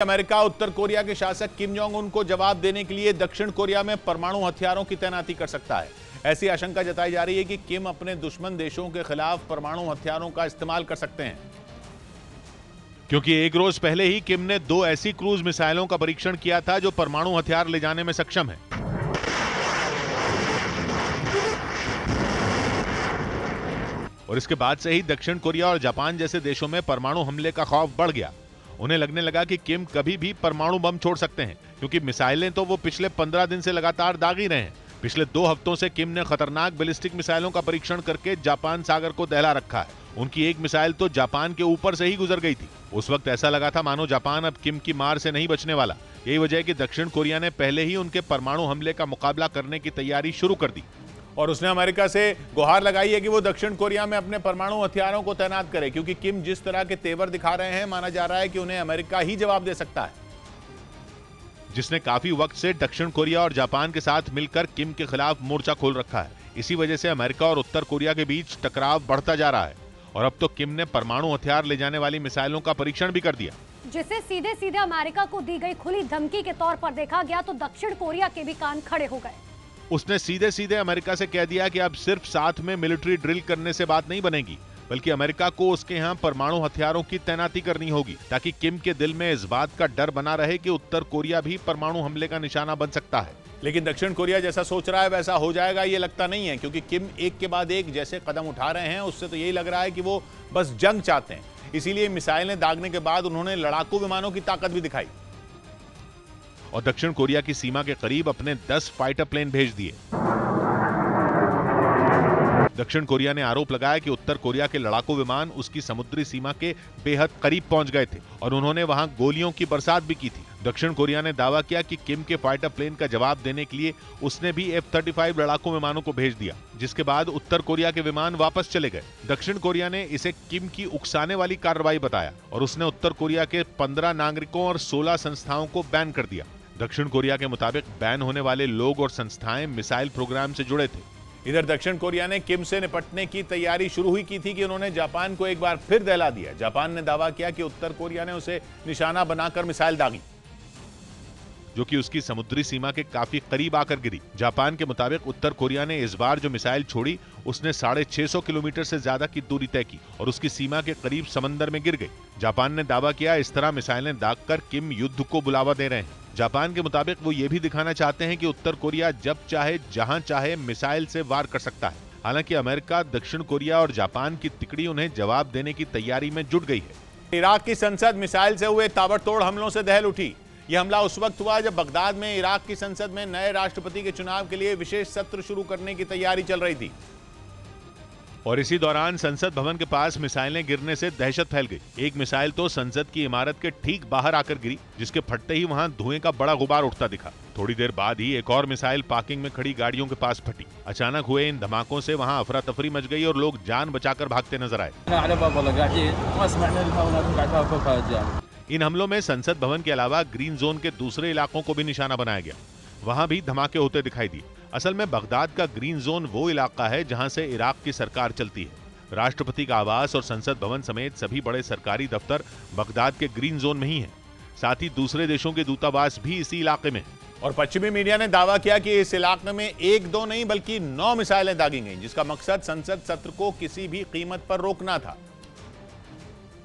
America उत्तर Korea के शासक Kim Jong Un को जवाब देने के लिए दक्षिण कोरिया में परमाणु हथियारों की तैनाती कर सकता है। ऐसी आशंका जताई जा रही है कि किम अपने दुश्मन देशों के खिलाफ परमाणु हथियारों का इस्तेमाल कर सकते हैं, क्योंकि एक रोज पहले ही किम ने 2 ऐसी क्रूज मिसाइलों का परीक्षण किया था जो परमाणु हथियार ले जाने में सक्षम है। और इसके बाद से ही दक्षिण कोरिया और जापान जैसे देशों में परमाणु हमले का खौफ बढ़ गया। उन्हें लगने लगा कि किम कभी भी परमाणु बम छोड़ सकते हैं, क्योंकि मिसाइलें तो वो पिछले 15 दिन से लगातार दाग ही रहे हैं। पिछले 2 हफ्तों से किम ने खतरनाक बैलिस्टिक मिसाइलों का परीक्षण करके जापान सागर को दहला रखा है। उनकी एक मिसाइल तो जापान के ऊपर से ही गुजर गई थी। उस वक्त ऐसा लगा था मानो जापान अब किम की मार से नहीं बचने वाला। यही वजह है कि दक्षिण कोरिया ने पहले ही उनके परमाणु हमले का मुकाबला करने की तैयारी शुरू कर दी और उसने अमेरिका से गुहार लगाई है कि वो दक्षिण कोरिया में अपने परमाणु हथियारों को तैनात करे, क्योंकि किम जिस तरह के तेवर दिखा रहे हैं, माना जा रहा है कि उन्हें अमेरिका ही जवाब दे सकता है, जिसने काफी वक्त से दक्षिण कोरिया और जापान के साथ मिलकर किम के खिलाफ मोर्चा खोल रखा है। इसी वजह से अमेरिका और उत्तर कोरिया के बीच टकराव बढ़ता जा रहा है और अब तो किम ने परमाणु हथियार ले जाने वाली मिसाइलों का परीक्षण भी कर दिया, जिसे सीधे सीधे अमेरिका को दी गई खुली धमकी के तौर पर देखा गया तो दक्षिण कोरिया के भी कान खड़े हो गए। उसने सीधे सीधे अमेरिका से कह दिया कि अब सिर्फ साथ में मिलिट्री ड्रिल करने से बात नहीं बनेगी, बल्कि अमेरिका को उसके यहाँ परमाणु हथियारों की तैनाती करनी होगी, ताकि किम के दिल में इस बात का डर बना रहे कि उत्तर कोरिया भी परमाणु हमले का निशाना बन सकता है। लेकिन दक्षिण कोरिया जैसा सोच रहा है वैसा हो जाएगा ये लगता नहीं है, क्योंकि किम एक के बाद एक जैसे कदम उठा रहे हैं उससे तो यही लग रहा है कि वो बस जंग चाहते हैं। इसीलिए मिसाइलें दागने के बाद उन्होंने लड़ाकू विमानों की ताकत भी दिखाई और दक्षिण कोरिया की सीमा के करीब अपने 10 फाइटर प्लेन भेज दिए। दक्षिण कोरिया ने आरोप लगाया कि उत्तर कोरिया के लड़ाकू विमान उसकी समुद्री सीमा के बेहद करीब पहुंच गए थे और उन्होंने वहां गोलियों की बरसात भी की थी। दक्षिण कोरिया ने दावा किया कि किम के फाइटर प्लेन का जवाब देने के लिए उसने भी F-35 लड़ाकू विमानों को भेज दिया, जिसके बाद उत्तर कोरिया के विमान वापस चले गए। दक्षिण कोरिया ने इसे किम की उकसाने वाली कार्रवाई बताया और उसने उत्तर कोरिया के 15 नागरिकों और 16 संस्थाओं को बैन कर दिया। दक्षिण कोरिया के मुताबिक बैन होने वाले लोग और संस्थाएं मिसाइल प्रोग्राम से जुड़े थे। इधर दक्षिण कोरिया ने किम से निपटने की तैयारी शुरू ही की थी कि उन्होंने जापान को एक बार फिर दहला दिया। जापान ने दावा किया कि उत्तर कोरिया ने उसे निशाना बनाकर मिसाइल दागी, जो कि उसकी समुद्री सीमा के काफी करीब आकर गिरी। जापान के मुताबिक उत्तर कोरिया ने इस बार जो मिसाइल छोड़ी उसने 650 किलोमीटर से ज्यादा की दूरी तय की और उसकी सीमा के करीब समंदर में गिर गई। जापान ने दावा किया इस तरह मिसाइलें दागकर किम युद्ध को बुलावा दे रहे हैं। जापान के मुताबिक वो ये भी दिखाना चाहते हैं कि उत्तर कोरिया जब चाहे जहां चाहे मिसाइल से वार कर सकता है। हालांकि अमेरिका, दक्षिण कोरिया और जापान की तिकड़ी उन्हें जवाब देने की तैयारी में जुट गई है। इराक की संसद मिसाइल से हुए ताबड़तोड़ हमलों से दहल उठी। यह हमला उस वक्त हुआ जब बगदाद में इराक की संसद में नए राष्ट्रपति के चुनाव के लिए विशेष सत्र शुरू करने की तैयारी चल रही थी और इसी दौरान संसद भवन के पास मिसाइलें गिरने से दहशत फैल गई। एक मिसाइल तो संसद की इमारत के ठीक बाहर आकर गिरी, जिसके फटते ही वहां धुएं का बड़ा गुबार उठता दिखा। थोड़ी देर बाद ही एक और मिसाइल पार्किंग में खड़ी गाड़ियों के पास फटी। अचानक हुए इन धमाकों से वहां अफरा तफरी मच गई और लोग जान बचाकर भागते नजर आए। इन हमलों में संसद भवन के अलावा ग्रीन जोन के दूसरे इलाकों को भी निशाना बनाया गया। वहां भी धमाके होते दिखाई दिए। असल में बगदाद का ग्रीन जोन वो इलाका है जहां से इराक की सरकार चलती है। राष्ट्रपति का आवास और संसद भवन समेत सभी बड़े सरकारी दफ्तर बगदाद के ग्रीन जोन में ही हैं। साथ ही दूसरे देशों के दूतावास भी इसी इलाके में हैं। और पश्चिमी मीडिया ने दावा किया कि इस इलाके में 1-2 नहीं बल्कि 9 मिसाइलें दागी गईं, जिसका मकसद संसद सत्र को किसी भी कीमत पर रोकना था,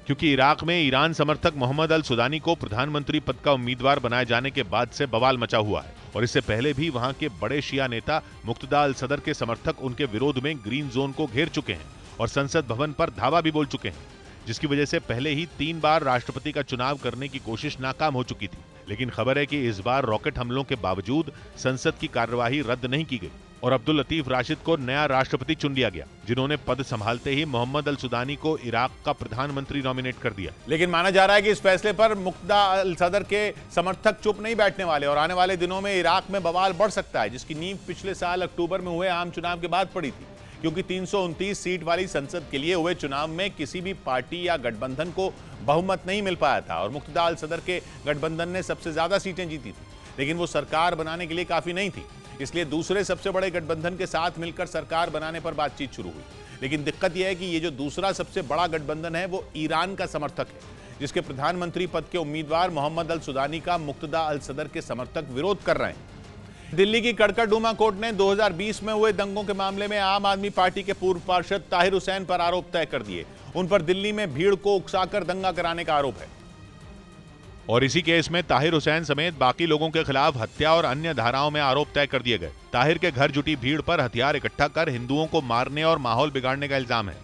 क्योंकि इराक में ईरान समर्थक मोहम्मद अल सुदानी को प्रधानमंत्री पद का उम्मीदवार बनाए जाने के बाद से बवाल मचा हुआ है और इससे पहले भी वहां के बड़े शिया नेता मुक्तदा अल सदर के समर्थक उनके विरोध में ग्रीन जोन को घेर चुके हैं और संसद भवन पर धावा भी बोल चुके हैं, जिसकी वजह से पहले ही 3 बार राष्ट्रपति का चुनाव करने की कोशिश नाकाम हो चुकी थी। लेकिन खबर है कि इस बार रॉकेट हमलों के बावजूद संसद की कार्यवाही रद्द नहीं की गई और अब्दुल लतीफ राशिद को नया राष्ट्रपति चुन लिया गया, जिन्होंने पद संभालते ही मोहम्मद अल सुदानी को इराक का प्रधानमंत्री नॉमिनेट कर दिया। लेकिन माना जा रहा है कि इस फैसले पर मुक्तदा अल सदर के समर्थक चुप नहीं बैठने वाले और आने वाले दिनों में इराक में बवाल बढ़ सकता है, जिसकी नींव पिछले साल अक्टूबर में हुए आम चुनाव के बाद पड़ी थी, क्योंकि 329 सीट वाली संसद के लिए हुए चुनाव में किसी भी पार्टी या गठबंधन को बहुमत नहीं मिल पाया था और मुक्तदा अल सदर के गठबंधन ने सबसे ज्यादा सीटें जीती थी, लेकिन वो सरकार बनाने के लिए काफी नहीं थी। इसलिए दूसरे सबसे बड़े गठबंधन के साथ मिलकर सरकार बनाने पर बातचीत शुरू हुई। लेकिन दिक्कत यह है कि ये जो दूसरा सबसे बड़ा गठबंधन है वो ईरान का समर्थक है, जिसके प्रधानमंत्री पद के उम्मीदवार मोहम्मद अल सुदानी का मुक्तदा अल सदर के समर्थक विरोध कर रहे हैं। दिल्ली की कड़कड़डूमा कोर्ट ने 2020 में हुए दंगों के मामले में आम आदमी पार्टी के पूर्व पार्षद ताहिर हुसैन पर आरोप तय कर दिए। उन पर दिल्ली में भीड़ को उकसाकर दंगा कराने का आरोप है और इसी केस में ताहिर हुसैन समेत बाकी लोगों के खिलाफ हत्या और अन्य धाराओं में आरोप तय कर दिए गए। ताहिर के घर जुटी भीड़ पर हथियार इकट्ठा कर हिंदुओं को मारने और माहौल बिगाड़ने का इल्जाम है।